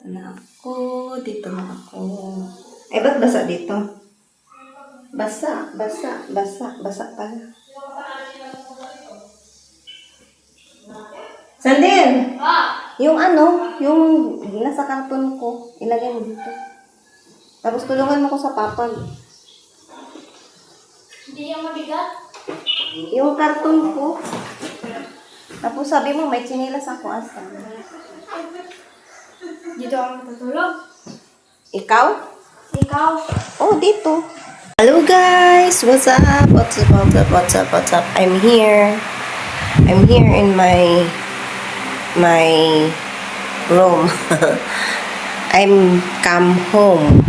Ito na ako. Dito na ako. Ay, ba't basa dito? Basa pala. Sandin! Yung nasa karton ko, ilagay mo dito. Tapos tulungan mo ko sa papag. Hindi yung mabigat? Yung karton ko. Tapos sabi mo, may chinilas ako asa. Dito ako matutulog. Ikaw? Ikaw? Oh, dito. Hello guys! What's up? What's up? I'm here in my room. I'm come home.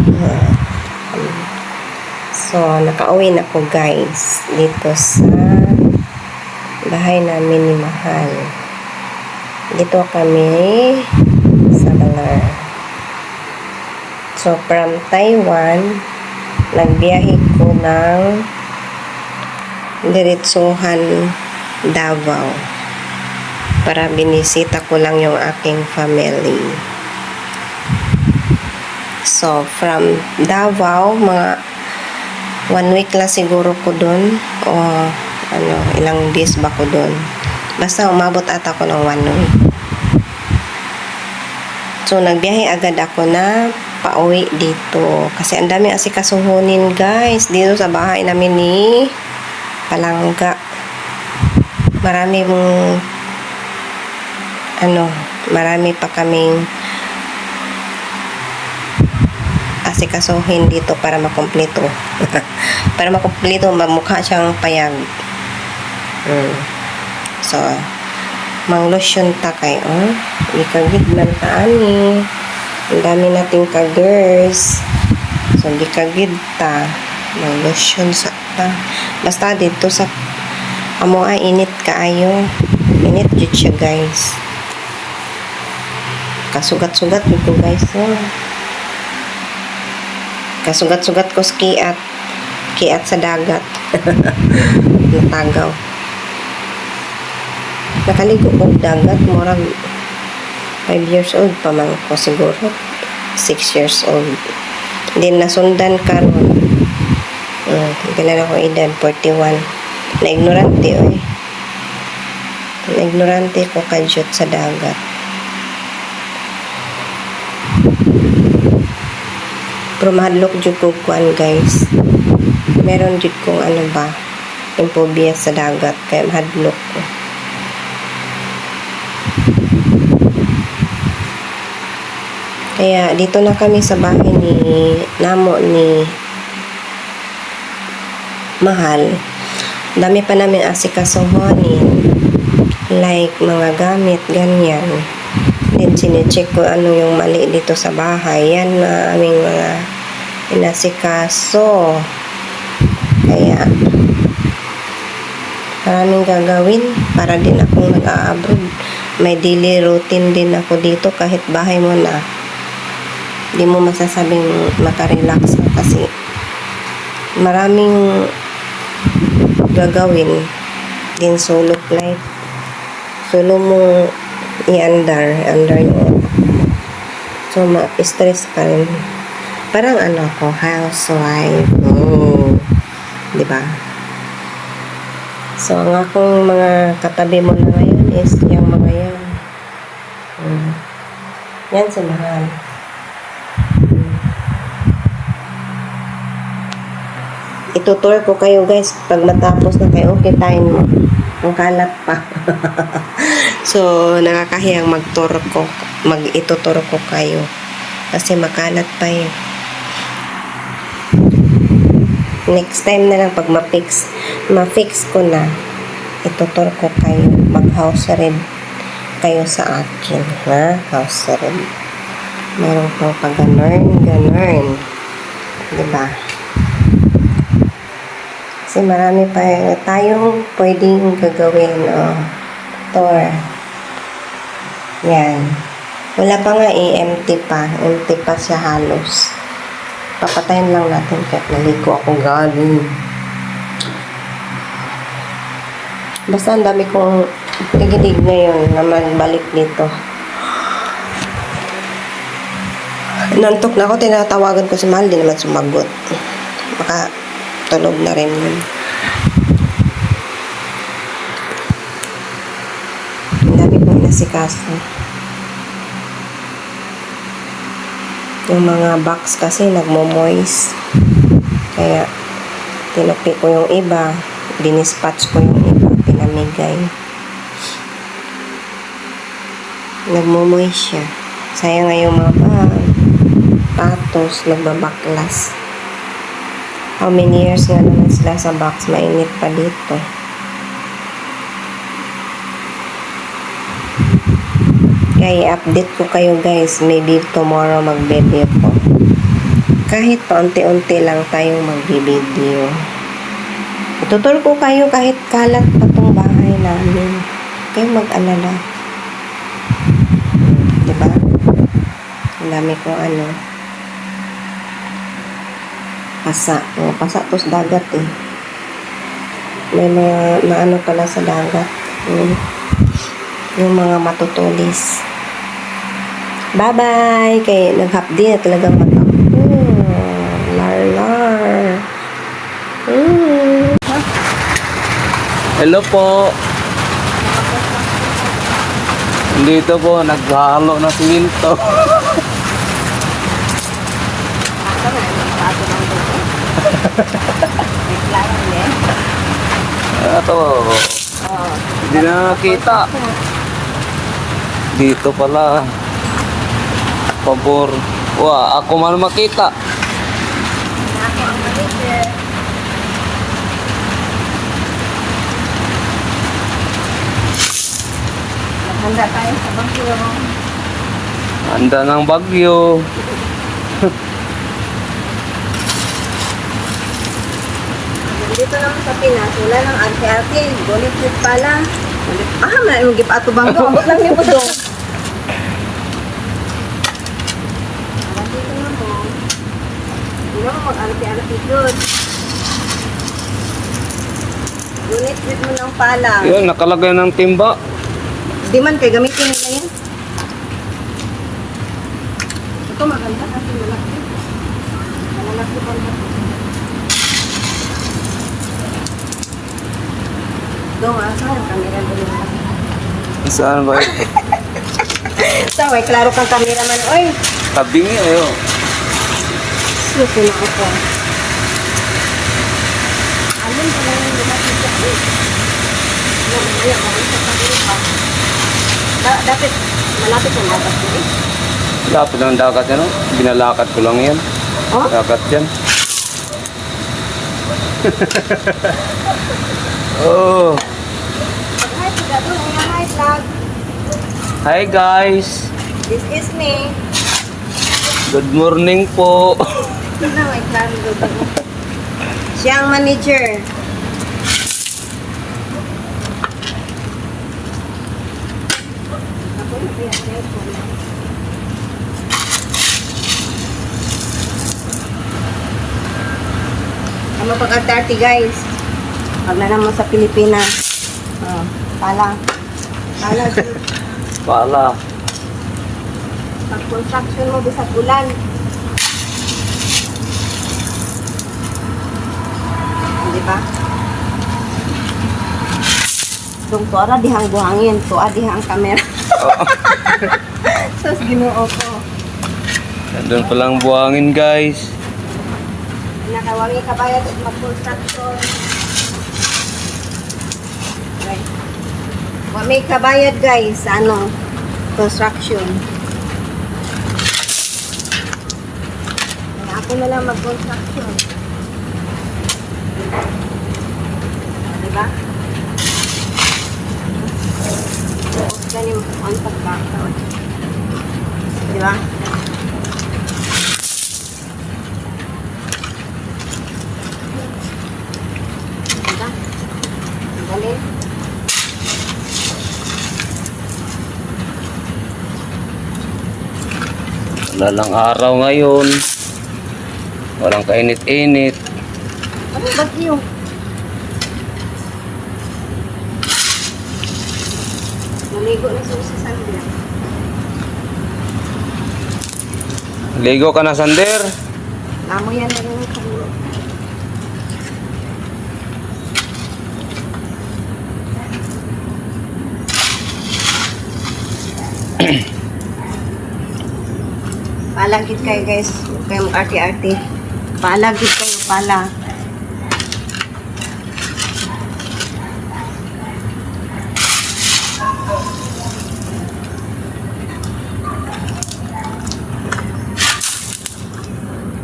So, nakauwi na po guys dito sa bahay namin ni Mahal. Dito kami sa Baler. So, from Taiwan, nagbiyahe ko ng diretsuhan Davao para binisita ko lang yung aking family. So, from Davao, mga 1 week lang siguro ko dun o ilang days ba ko dun. Basta umabot ata ko ng 1 week. So, nagbiyahe agad ako na pauwi dito. Kasi ang daming asikasuhunin guys. Dito sa bahay namin ni Palangga. Marami pa kaming asikasuhin dito para makumpleto. Para makumpleto, mamukha siyang payag. So, mang-lotion ta kay, ikagid man ta ani. Ang dami nating ka-girls. So, ikagid ta. Mang-lotion sa ta. Basta dito sa amo init kaayo. Init jud siya guys. Kasugat-sugat ito guys. Kasugat-sugat ko sa kiat sa dagat. Natagaw. Nakaligo ko dagat, murag 5 years old pa man ko siguro. 6 years old. Then nasundan karon. Kailan ako edad 41. Na-ignorante Na-ignorante ko kadyot sa dagat. Pero mahadlok jud ko kuan guys. Meron jud kong yung phobia sa dagat kaya mahadlok ko. Kaya dito na kami sa bahay ni Mahal. Dami pa namin asikasuhonin. Like mga gamit, ganyan. Then sinecheck ko ano yung mali dito sa bahay. Yan na aming mga inasikaso. Kaya maraming gagawin para din akong nag-a-abroad. May daily routine din ako dito kahit bahay mo na. Di mo masasabing makarelax ka kasi maraming gagawin din solo flight. Solo mo i-under yung so ma-stress ka rin. Parang ko, housewife. Diba? So, ang akong mga katabi mo na ngayon is yung mga yan. Yan si Mahal. Itutour ko kayo guys pag matapos na kayo, kitain mo ang kalat pa. So nakakahiyang itutour ko kayo kasi makalat pa yun. Next time na lang pag ma-fix ko na, itutour ko kayo, mag-house rent kayo sa akin, ha? House rent. Meron pang pag-ganun. Diba? Kasi marami pa tayong pwedeng gagawin. Tour. Yan. Wala pa nga empty pa. Empty pa siya halos. Papatayin lang natin kahit naligo ako galing. Basta ang dami kong tigidig ngayon na magbalik dito. Nantok na ako, tinatawagan ko si Mahal, di naman sumagot. Baka tulog na rin yun. Ang dami kong nasikaso. Yung mga box kasi nagmo-moist. Kaya tinukli ko yung iba, dinispatch ko yung iba, pinamigay. Nagmo-moist siya. Sayang nga yung mga bag, patos, nagbabaklas. How many years nga naman sila sa box, mainit pa dito. Kaya i-update ko kayo guys, maybe tomorrow mag-video ko. Kahit paunti-unti lang tayong mag-video. Ituturo ko kayo kahit kalat pa tong bahay namin. Kayo mag-alala. Diba? Ang dami kong ano. Pasa. O, pasa tos dagat eh. May mga naano pala sa dagat. Yung mga matutulis. Bye-bye! Kaya nag-hapdi na talagang mata. Lar. Hello po. Dito po, naghalo na siminto. Ito. Hindi na nakita. Dito pala. Pabor. Wah, ako man makita. Handa tayo sa bagyo. Handa ng bagyo. Dito naman sa Pinas, wala ng arte-arte. Gulit-gulit pala. May yung gipato bang doon. Ambot lang niyo po doon. Dito na mo. Hindi naman mag-arte-arte doon. Gulit-gulit mo ng pala. Yun, nakalagay ng timba. Di man kay gamitin nila yan. Ito maganda kasi malaki. Malalaki pa lang. Dong, saan ang kamera mo nila? Saan ba? Saan, may klaro kang kamera man. Oy! Tabing ayo. Suso na ako. Alin pa lang yung lumaki siya. Dapat malapit ang dagat mo eh. Lapit ng dagat yan, no? Binalakad ko lang yan. Oh? Dagat yan. Oh. Hi, Pagado. Hi, vlog. Hi guys. This is me. Good morning po. Sino, may klaro doon. Siya ang manager. Ako na kaya cellphone. Ano pag-arte guys? Pag na naman sa Pilipinas. Oh, pala. Pala. Pala. Pag construction mo bisa ulan. Di ba? Itong tuara dihang buhangin. Tuwa dihang kamera. Sos ginoo ko. Nandun palang buhangin guys. Nakawangi kabayad at mag-construction. Right. Wa may kabayad guys sa ano, construction. Kaya ako na lang mag-construction. Diba? Ganyan ang pagkakaon. Diba? Diba? Galing. Wala lang araw ngayon. Walang kainit-init. Ano bagyo? Naligo na sa usasan nila. Ligo ka na, Sander. Amo yan na rin kami. Palagid kayo guys. Huwag kayong arte-arte. Palagid kayo, pala.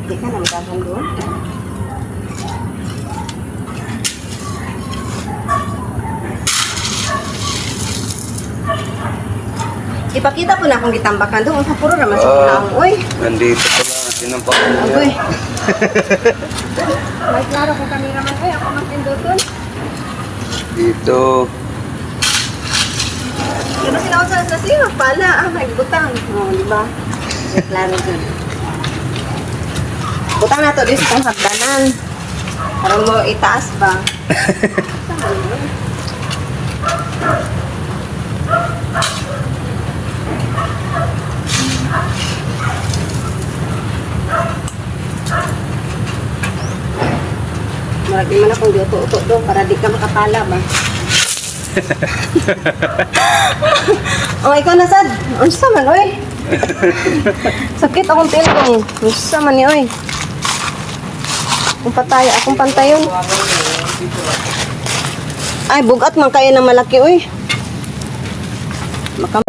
Hindi ka na magkakang doon. Ipakita po na akong gitambakan doon. Sa puro naman sa kunaong. Uy! Nandito pala. Sinampak mo Uy! niya. May klaro kung kamera man. Uy, ako magpinduton. Dito. Di ba sila sa siya? Pala, may butang. O, di ba? May klaro dyan. Butang na to, di sa hagdanan. Para mo itaas ba? Tama yun. Marami man akong diuto-uto doon para di ka makapala ba? Oh, ikaw na sad. Unsa man oy? Sakit akong tilong. Unsa man ni oy? Akong pantayon. Ay, bugat man kayo na malaki oy. Maka